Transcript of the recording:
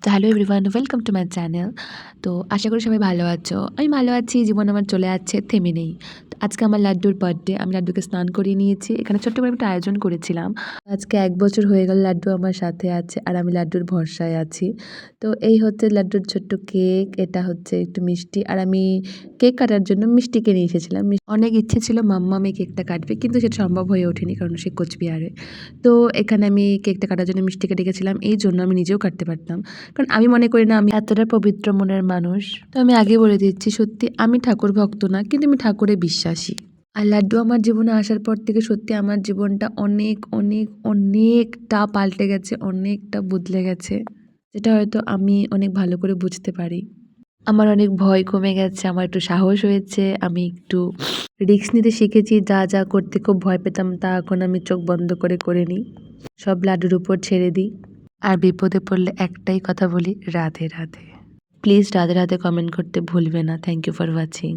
তো hello everyone, welcome to my channel. তো আশা করি সবাই ভালো আছো। আমি ভালো আছি, জীবন আমার চলে যাচ্ছে, থেমে নেই। তো আজকে আমার লাড্ডুর বার্থডে, আমি লাড্ডুকে স্নান করিয়ে নিয়েছি। এখানে ছোট্ট করে একটা আয়োজন করেছিলাম। আজকে 1 বছর হয়ে গেল লাড্ডু আমার সাথে আছে আর আমি লাড্ডুর ভরসায় আছি। তো এই হচ্ছে লাড্ডুর ছোট্ট কেক, এটা হচ্ছে একটু মিষ্টি আর আমি কেক কাটার জন্য মিষ্টিকে নিয়ে এসেছিলাম। অনেক ইচ্ছে ছিল মাম্মাম এই কেকটা কাটবে, কিন্তু সেটা সম্ভব হয়ে ওঠেনি কারণ সে কোচবিহারে। তো এখানে আমি কেকটা কাটার জন্য মিষ্টিকে ডেকেছিলাম, এই জন্য আমি নিজেও কাটতে পারতাম। কারণ আমি মনে করি না আমি এতটা পবিত্র মনের মানুষ। তো আমি আগে বলে দিচ্ছি, সত্যি আমি ঠাকুর ভক্ত না, কিন্তু আমি ঠাকুরে বিশ্বাসী। আর লাড্ডু আমার জীবনে আসার পর থেকে সত্যি আমার জীবনটা অনেক অনেক অনেকটা পাল্টে গেছে, অনেকটা বদলে গেছে, যেটা হয়তো আমি অনেক ভালো করে বুঝতে পারি। আমার অনেক ভয় কমে গেছে, আমার একটু সাহস হয়েছে, আমি একটু রিস্ক নিতে শিখেছি। যা যা করতে খুব ভয় পেতাম তা এখন আমি চোখ বন্ধ করে নিই, সব লাড্ডুর উপর ছেড়ে দিই। আর বিপদে পড়লে একটাই কথা বলি, রাধে রাধে। প্লিজ রাধে রাধে কমেন্ট করতে ভুলবে না। Thank you for watching.